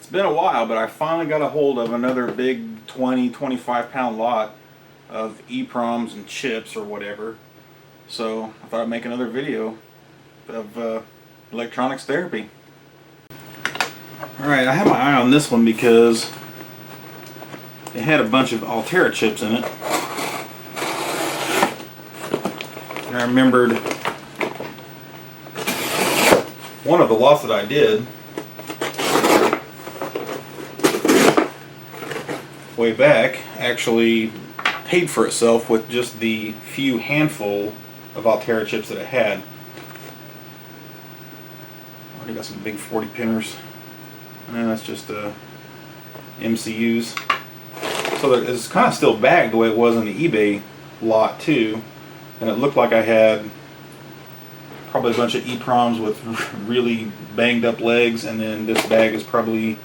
It's been a while, but I finally got a hold of another big 25 pound lot of EPROMs and chips or whatever. So I thought I'd make another video of electronics therapy. Alright, I have my eye on this one because it had a bunch of Altera chips in it. And I remembered one of the lots that I did way back actually paid for itself with just the few handful of Altera chips that it had. Already got some big 40 pinners, and that's just MCUs. So it's kind of still bagged the way it was in the eBay lot too, and it looked like I had probably a bunch of EPROMs with really banged up legs, and then this bag is probably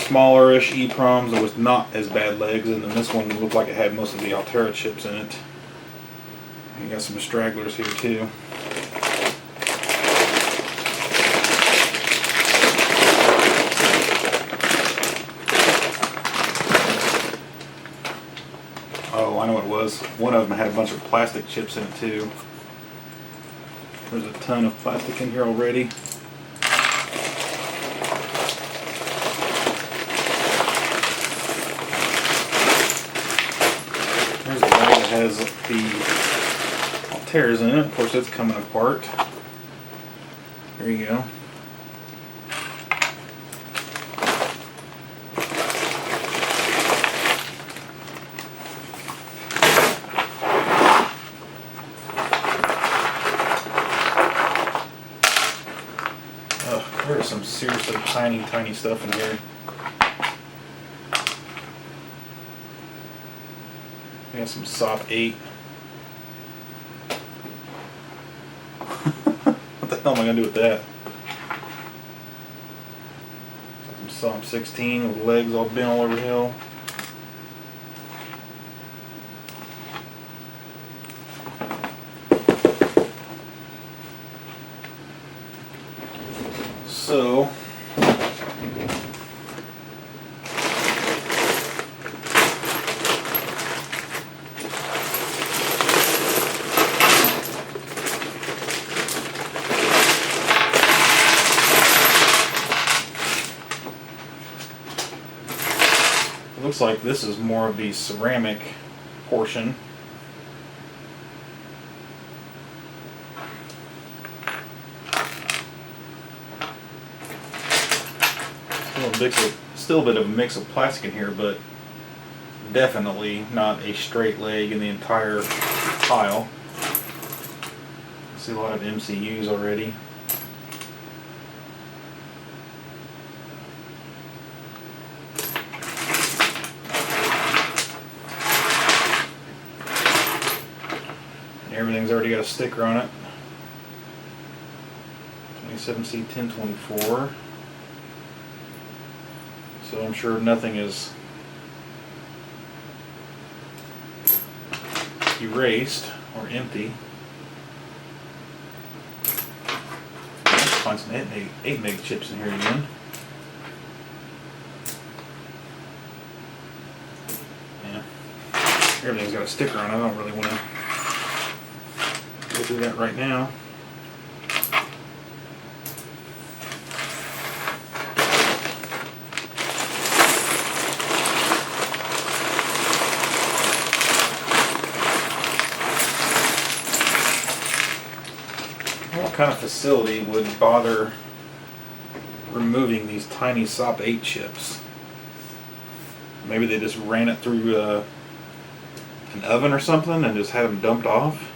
smallerish EPROMs that was not as bad legs, and then this one looked like it had most of the Altera chips in it. You got some stragglers here too. Oh, I know what it was. One of them had a bunch of plastic chips in it too. There's a ton of plastic in here already. There's the bag that has the Alteras in it. Of course, it's coming apart. There you go. There's some seriously tiny stuff in here. I got some SOP 8. What the hell am I going to do with that? Some SOP 16 with legs all bent all over the hill. So, it looks like this is more of the ceramic portion. Still a bit of a mix of plastic in here, but definitely not a straight leg in the entire pile. I see a lot of MCUs already. Everything's already got a sticker on it. 27C1024. So I'm sure nothing is erased or empty. Let's find some 8 meg chips in here again. Yeah, everything's got a sticker on it. I don't really want to go through that right now. What kind of facility would bother removing these tiny SOP 8 chips? Maybe they just ran it through an oven or something and just had them dumped off?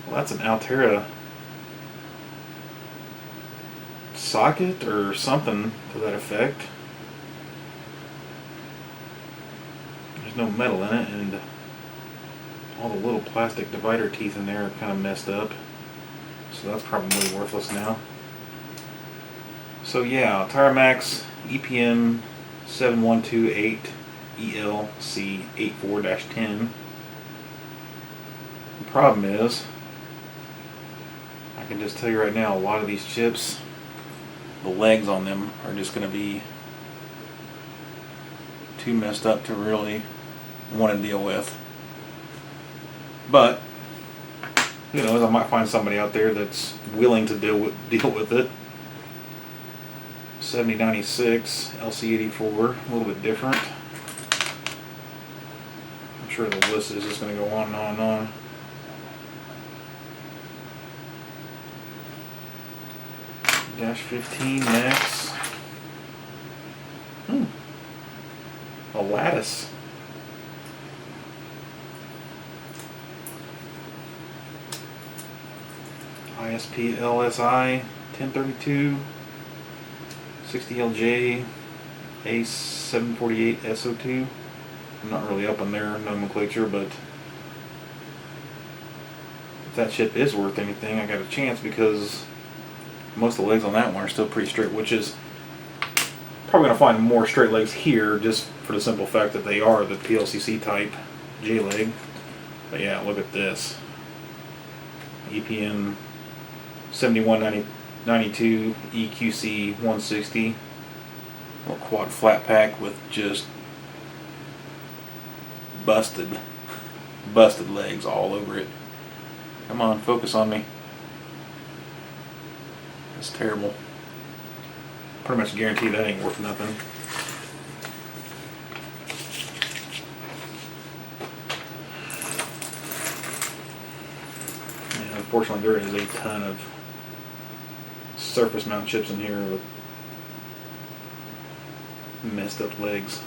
Well, that's an Altera socket or something to that effect. There's no metal in it, and all the little plastic divider teeth in there are kind of messed up, so that's probably worthless now. So yeah, Tarmax EPM 7128 ELC 84-10. Problem is, I can just tell you right now, a lot of these chips, the legs on them are just going to be too messed up to really want to deal with. But who knows, I might find somebody out there that's willing to deal with it. 7096 LC84, a little bit different. I'm sure the list is just going to go on and on and on. Dash 15 next. A lattice. ISP LSI 1032 60LJ A748 SO2. I'm not really up on their nomenclature, but if that chip is worth anything, I got a chance, because most of the legs on that one are still pretty straight, which is probably going to find more straight legs here just for the simple fact that they are the PLCC type J-leg. But yeah, look at this. EPN 7192 EQC 160. Little quad flat pack with just busted legs all over it. Come on, focus on me. That's terrible. Pretty much guarantee that ain't worth nothing. And unfortunately, there is a ton of surface mount chips in here with messed up legs.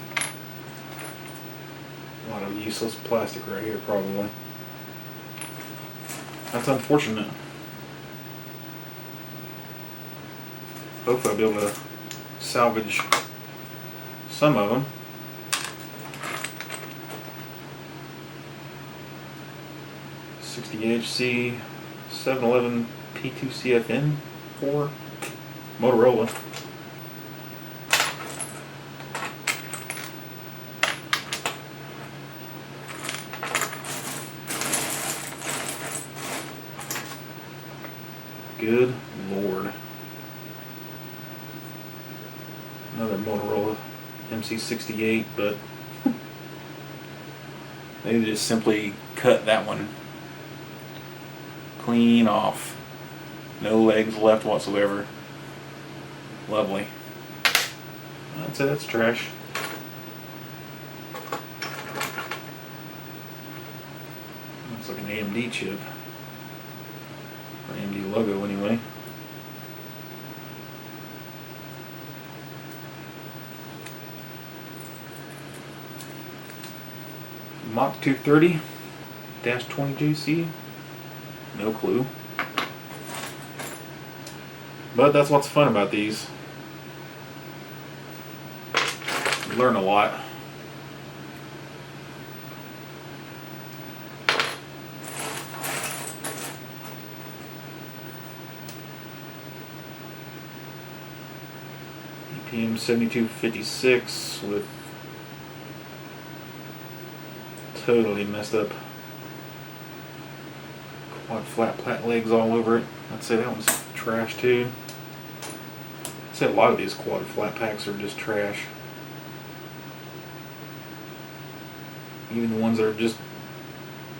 A lot of useless plastic right here, probably. That's unfortunate. Hopefully I'll be able to salvage some of them. '60HC 711 P2CFN 4 Motorola. Good Lord. Another Motorola MC68, but they just simply cut that one clean off. No legs left whatsoever. Lovely. I'd say that's trash. Looks like an AMD chip. Or AMD logo anyway. Mach 230-20JC. No clue. But that's what's fun about these. You learn a lot. EPM 7256 with totally messed up quad flat plat legs all over it. I'd say that one's trash too. I'd say a lot of these quad flat packs are just trash. Even the ones that are just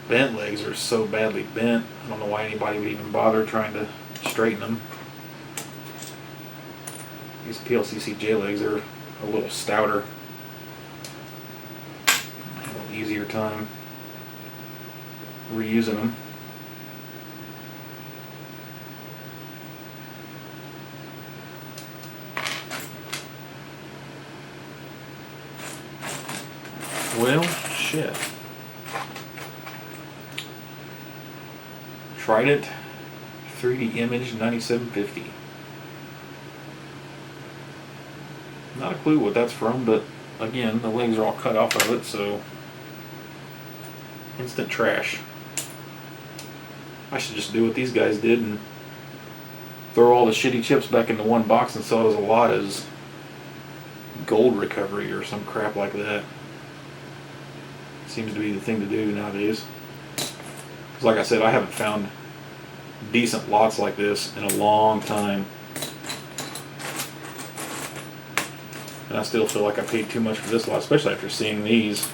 bent legs are so badly bent. I don't know why anybody would even bother trying to straighten them. These PLCC J legs are a little stouter. A little easier time reusing them. Well, shit. Trident 3D Image 9750. Not a clue what that's from, but again, the legs are all cut off of it, so instant trash. I should just do what these guys did and throw all the shitty chips back into one box and sell it as a lot as gold recovery or some crap like that. Seems to be the thing to do nowadays. 'Cause like I said, I haven't found decent lots like this in a long time. And I still feel like I paid too much for this lot, especially after seeing these.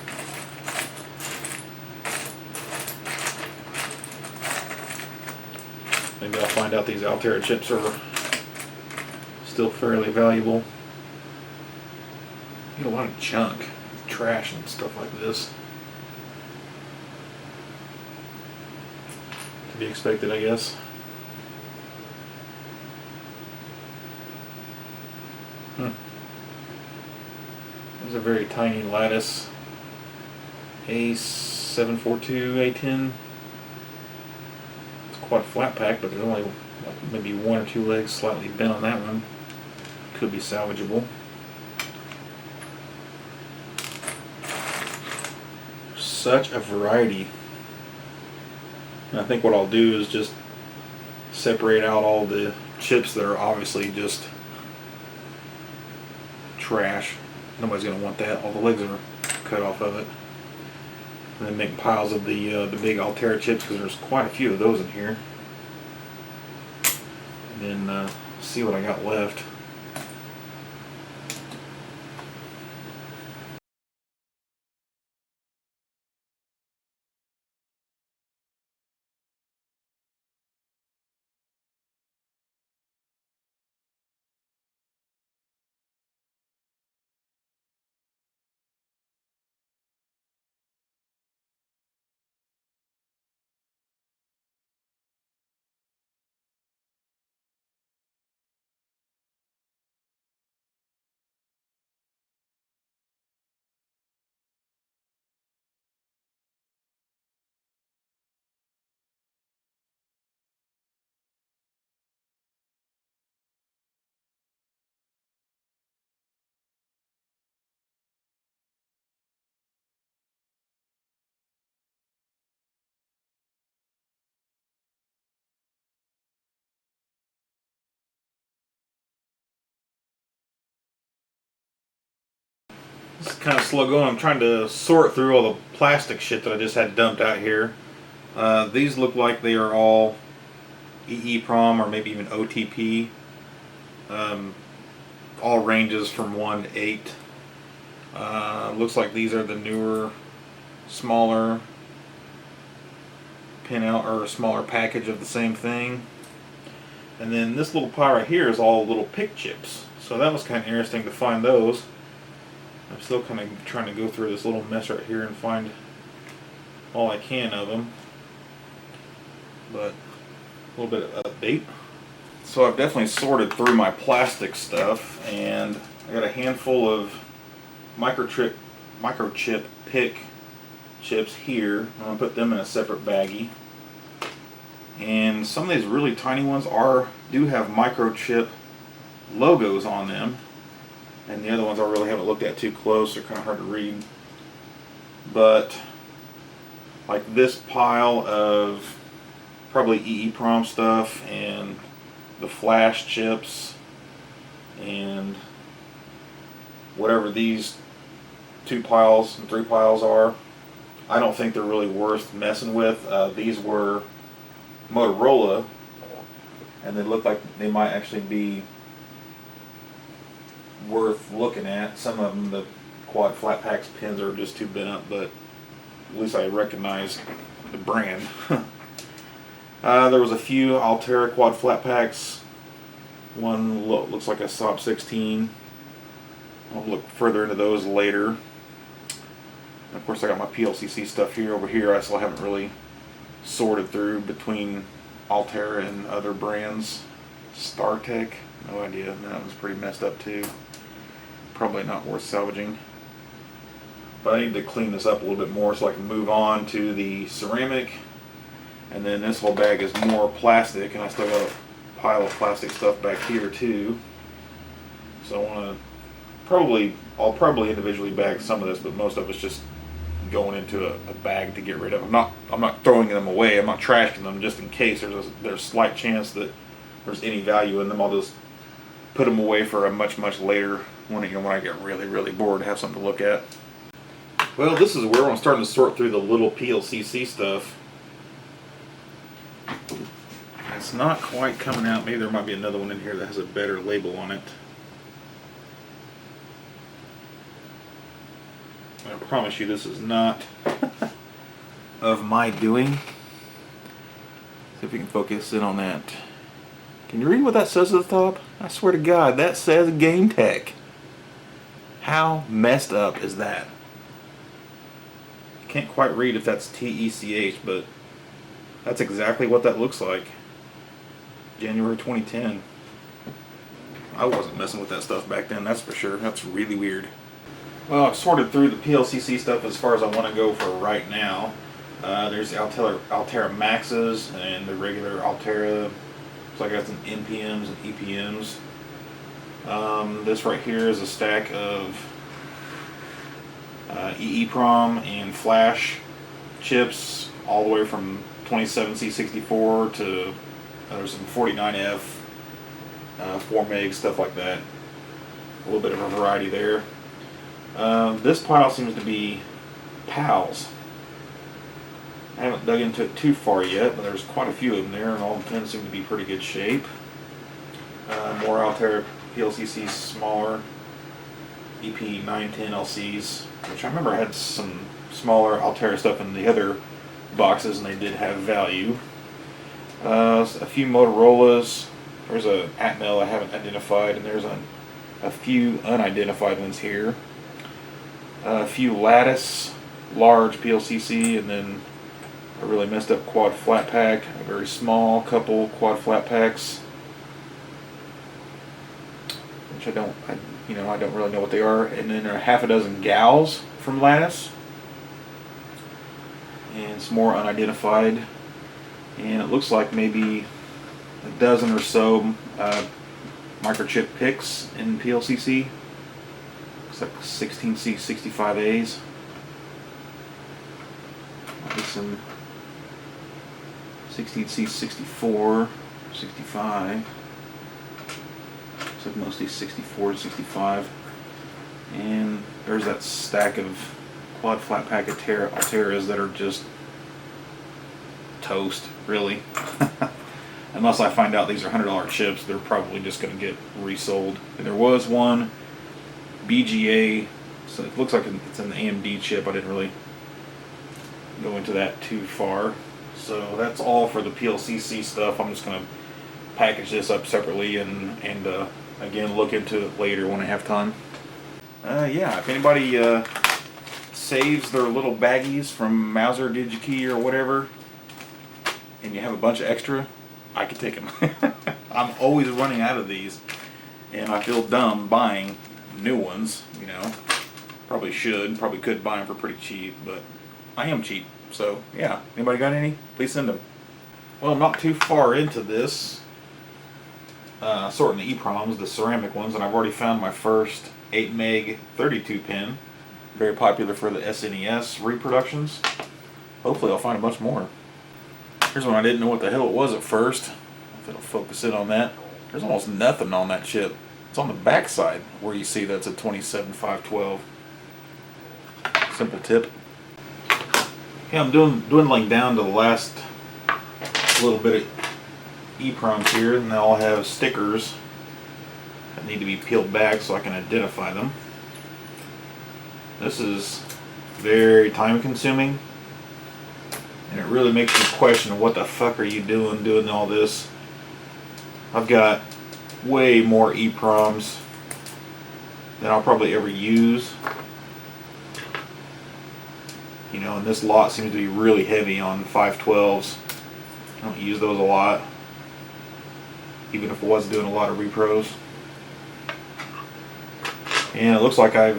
Maybe I'll find out these Altera chips are still fairly valuable. You get a lot of junk, trash and stuff like this. To be expected, I guess. There's a very tiny lattice A742 A10. It's quite a flat pack, but there's only like maybe one or two legs slightly bent on that one. Could be salvageable. Such a variety. And I think what I'll do is just separate out all the chips that are obviously just trash. Nobody's going to want that. All the legs are cut off of it. And then make piles of the big Altera chips, because there's quite a few of those in here. And then see what I got left. It's kind of slow going. I'm trying to sort through all the plastic shit that I just had dumped out here. These look like they are all EEPROM or maybe even OTP. All ranges from 1 to 8. Looks like these are the newer, smaller pin out or a smaller package of the same thing. And then this little pile right here is all little pick chips. So that was kind of interesting to find those. I'm still kind of trying to go through this little mess right here and find all I can of them. But a little bit of update. So I've definitely sorted through my plastic stuff, and I got a handful of microchip pick chips here. I'm going to put them in a separate baggie. And some of these really tiny ones do have microchip logos on them. And the other ones I really haven't looked at too close. They're kind of hard to read. But like this pile of probably EEPROM stuff and the flash chips and whatever these 2 piles and 3 piles are, I don't think they're really worth messing with. These were Motorola, and they look like they might actually be worth looking at. Some of them, the quad flat packs pins are just too bent up, but at least I recognize the brand. There was a few Altera quad flat packs. One looks like a SOP 16. I'll look further into those later. And of course I got my PLCC stuff here. Over here I still haven't really sorted through between Altera and other brands. StarTech, no idea. That one's pretty messed up too. Probably not worth salvaging. But I need to clean this up a little bit more so I can move on to the ceramic. And then this whole bag is more plastic, and I still got a pile of plastic stuff back here too. So I'll probably individually bag some of this, but most of it's just going into a bag to get rid of. I'm not throwing them away. I'm not trashing them, just in case there's a slight chance that there's any value in them. I'll just put them away for a much later when I get really bored to have something to look at. Well, this is where I'm starting to sort through the little PLCC stuff. It's not quite coming out. Maybe there might be another one in here that has a better label on it. I promise you this is not of my doing. See if we can focus in on that. Can you read what that says at the top? I swear to God, that says Game Tech. How messed up is that? Can't quite read if that's TECH, but that's exactly what that looks like. January 2010. I wasn't messing with that stuff back then, that's for sure. That's really weird. Well, I've sorted through the PLCC stuff as far as I want to go for right now. There's the Altera Maxes and the regular Altera. So I got some NPMs and EPMs. This right here is a stack of EEPROM and flash chips, all the way from 27C64 to there's some 49F, 4 meg, stuff like that. A little bit of a variety there. This pile seems to be PALs. I haven't dug into it too far yet, but there's quite a few of them there, and all of them seem to be pretty good shape. More Altera PLCC, smaller EP910 LCs, which I remember had some smaller Altera stuff in the other boxes, and they did have value. A few Motorola's. There's a Atmel I haven't identified, and there's a few unidentified ones here. A few Lattice large PLCC, and then a really messed up quad flat pack, a very small couple quad flat packs, which I don't really know what they are, and then a half a dozen gals from Lattice, and some more unidentified, and it looks like maybe a dozen or so microchip picks in PLCC. Looks like 16C65As. Might be some 16C64, 65. Looks like mostly 64 to 65. And there's that stack of quad flat pack Alteras that are just toast, really. Unless I find out these are $100 chips, they're probably just going to get resold. And there was one BGA, so it looks like it's an AMD chip. I didn't really go into that too far. So that's all for the PLCC stuff. I'm just going to package this up separately and again look into it later when I have time. Yeah, if anybody saves their little baggies from Mauser DigiKey or whatever, and you have a bunch of extra, I could take them. I'm always running out of these, and I feel dumb buying new ones, you know. Probably could buy them for pretty cheap, but I am cheap. So yeah, anybody got any? Please send them. Well, I'm not too far into this, sorting the EEPROMs, the ceramic ones, and I've already found my first 8 meg 32 pin. Very popular for the SNES reproductions. Hopefully I'll find a bunch more. Here's one I didn't know what the hell it was at first. If it'll focus in on that. There's almost nothing on that chip. It's on the back side where you see that's a 27512. Simple tip. Yeah, I'm dwindling down to the last little bit of EEPROMs here, and they all have stickers that need to be peeled back so I can identify them. This is very time consuming, and it really makes you question what the fuck are you doing all this. I've got way more EEPROMs than I'll probably ever use. You know, and this lot seems to be really heavy on 512s. I don't use those a lot, even if I was doing a lot of repros. And it looks like I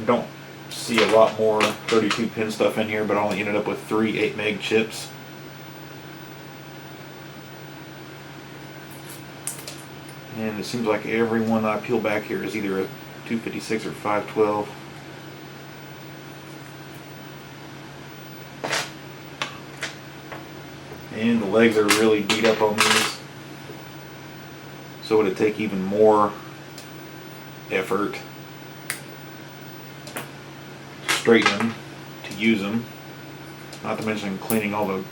don't see a lot more 32 pin stuff in here, but I only ended up with 3 8 meg chips. And it seems like every one that I peel back here is either a 256 or 512. And the legs are really beat up on these, so it'd take even more effort to straighten them, to use them, not to mention cleaning all the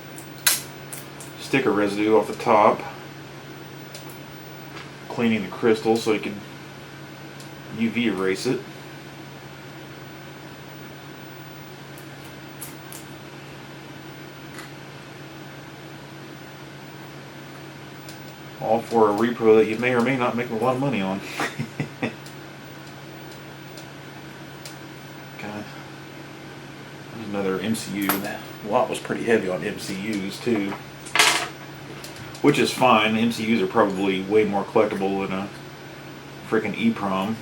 sticker residue off the top, cleaning the crystal so you can UV erase it. All for a repro that you may or may not make a lot of money on. Okay. There's another MCU. The lot was pretty heavy on MCUs too, which is fine. MCUs are probably way more collectible than a freaking EEPROM.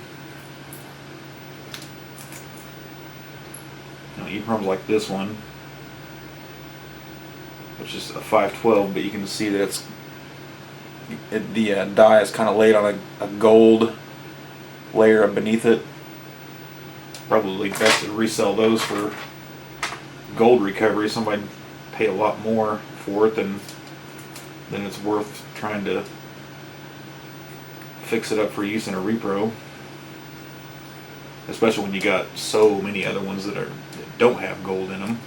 You know, EEPROMs like this one, which is a 512, but you can see that the die is kind of laid on a gold layer beneath it. Probably best to resell those for gold recovery. Somebody pay a lot more for it than it's worth trying to fix it up for use in a repro. Especially when you got so many other ones that don't have gold in them.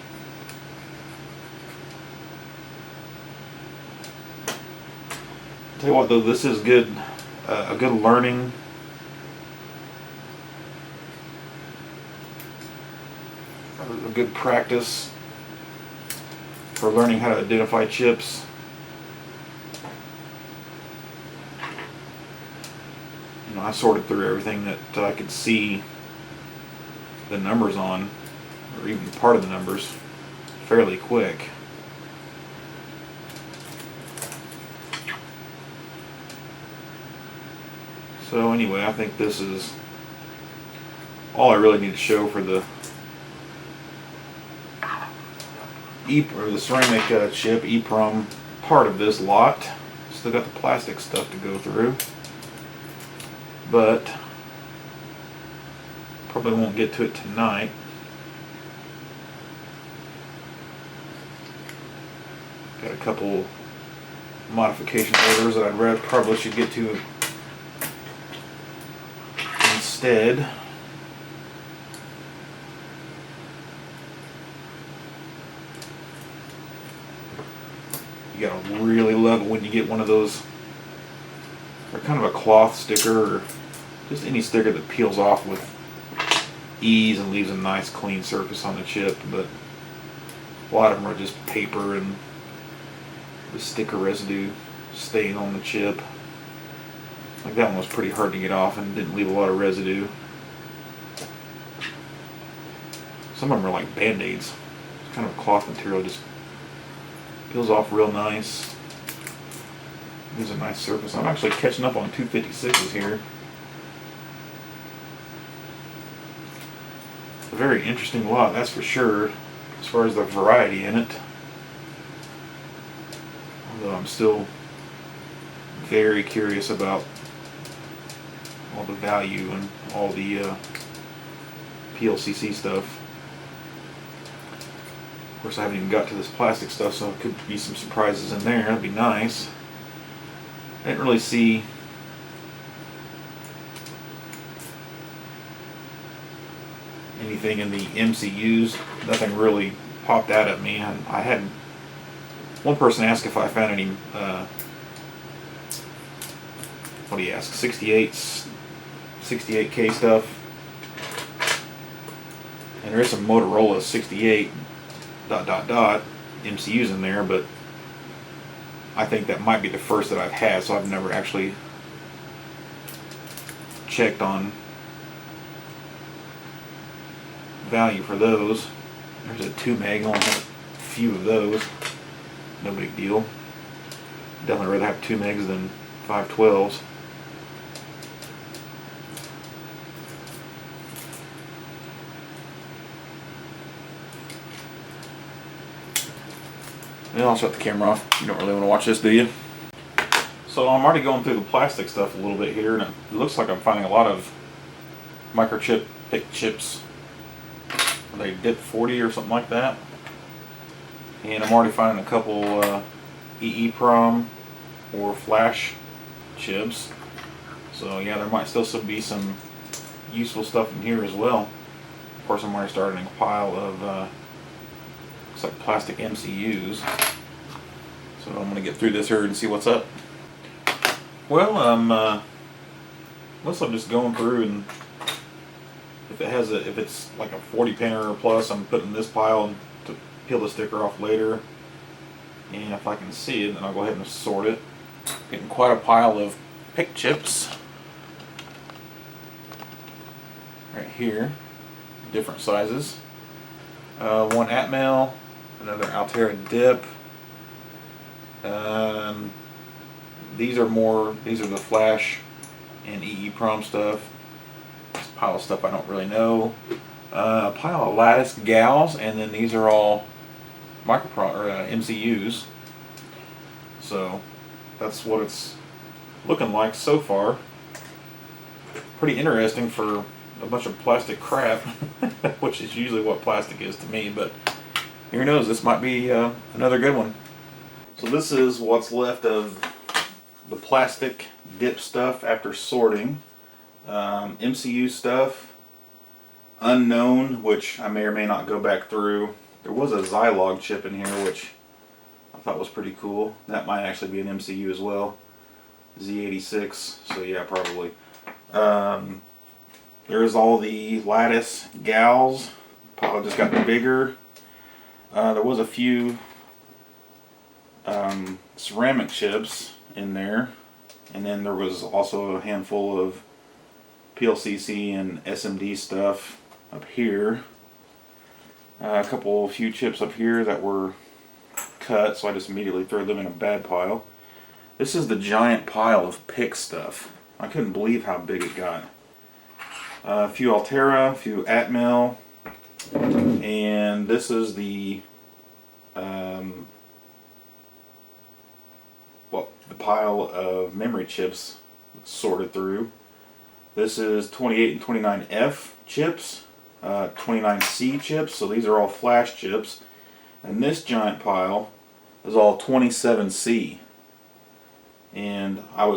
Tell you what though, this is good, a good learning. A good practice for learning how to identify chips. You know, I sorted through everything that I could see the numbers on, or even part of the numbers, fairly quick. So anyway, I think this is all I really need to show for the ceramic chip EEPROM part of this lot. Still got the plastic stuff to go through, but probably won't get to it tonight. Got a couple modification orders that probably should get to instead. You gotta really love it when you get one of those, or kind of a cloth sticker, or just any sticker that peels off with ease and leaves a nice clean surface on the chip. But a lot of them are just paper and the sticker residue staying on the chip. Like that one was pretty hard to get off and didn't leave a lot of residue. Some of them are like Band-Aids. It's kind of a cloth material, just peels off real nice. Leaves a nice surface. I'm actually catching up on 256s here. A very interesting lot, that's for sure, as far as the variety in it. Although I'm still very curious about all the value and all the PLCC stuff. Of course, I haven't even got to this plastic stuff, so it could be some surprises in there. That'd be nice. I didn't really see anything in the MCUs. Nothing really popped out at me. I had one person ask if I found any, what do you ask, 68K stuff. And there is some Motorola 68 ... MCUs in there, but I think that might be the first that I've had, so I've never actually checked on value for those. There's a 2 meg, only have a few of those. No big deal. Definitely rather have 2 megs than 512s. And I'll shut the camera off. You don't really want to watch this, do you? So I'm already going through the plastic stuff a little bit here, and it looks like I'm finding a lot of microchip pick chips. Are they DIP 40 or something like that? And I'm already finding a couple EEPROM or flash chips. So yeah, there might still be some useful stuff in here as well. Of course, I'm already starting a pile of looks like plastic MCUs. So I'm going to get through this here and see what's up. Well, I'm just going through, and if it's like a 40 pinner or plus, I'm putting in this pile to peel the sticker off later. And if I can see it, then I'll go ahead and sort it. Getting quite a pile of pick chips right here, different sizes. One Atmel, another Altera dip. These are the flash and EEPROM stuff. This pile of stuff I don't really know. A pile of lattice gals, and then these are all MCUs. So that's what it's looking like so far. Pretty interesting for a bunch of plastic crap, which is usually what plastic is to me, but who knows, this might be another good one. So this is what's left of the plastic dip stuff after sorting. MCU stuff, unknown, which I may or may not go back through. There was a Zilog chip in here, which I thought was pretty cool. That might actually be an MCU as well. Z86, so yeah, probably. There's all the lattice gals. Pile just got bigger. There was a few ceramic chips in there, and then there was also a handful of PLCC and SMD stuff up here. A few chips up here that were cut, so I just immediately threw them in a bad pile. This is the giant pile of pick stuff. I couldn't believe how big it got. A few Altera, a few Atmel, and this is the the pile of memory chips sorted through. This is 28 and 29F chips, 29C chips, so these are all flash chips, and this giant pile is all 27C. And I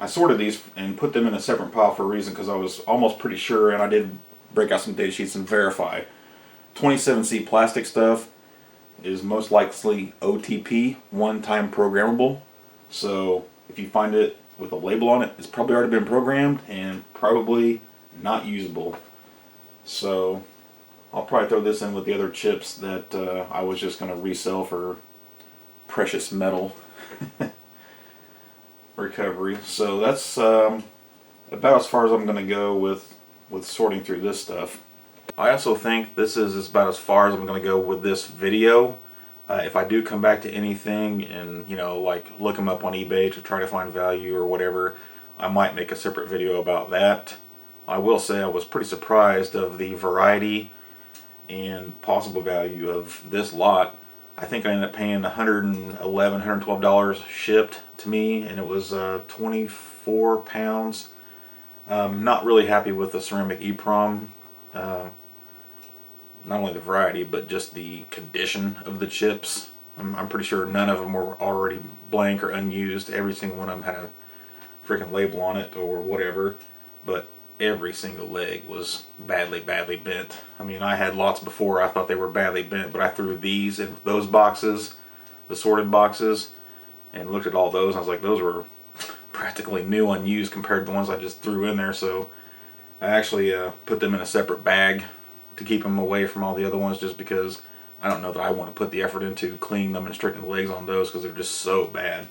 sorted these and put them in a separate pile for a reason, because I was almost pretty sure, and I did break out some data sheets and verify. 27C plastic stuff is most likely OTP, one-time programmable. So if you find it with a label on it, it's probably already been programmed and probably not usable. So I'll probably throw this in with the other chips that I was just going to resell for precious metal recovery. So that's about as far as I'm going to go with sorting through this stuff. I also think this is about as far as I'm going to go with this video. If I do come back to anything and, like look them up on eBay to try to find value or whatever, I might make a separate video about that. I will say I was pretty surprised of the variety and possible value of this lot. I think I ended up paying $111, $112 shipped to me, and it was 24 pounds. Not really happy with the ceramic EEPROM. Not only the variety, but just the condition of the chips. I'm pretty sure none of them were already blank or unused. Every single one of them had a freaking label on it or whatever, but every single leg was badly bent. I mean, I had lots before I thought they were badly bent, but I threw these in those boxes, the sorted boxes, and looked at all those, and I was like, those were practically new, unused compared to the ones I just threw in there. So I actually put them in a separate bag to keep them away from all the other ones, just because I don't know that I want to put the effort into cleaning them and straightening the legs on those, because they're just so bad.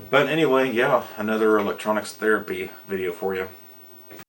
But anyway, yeah, another electronics therapy video for you.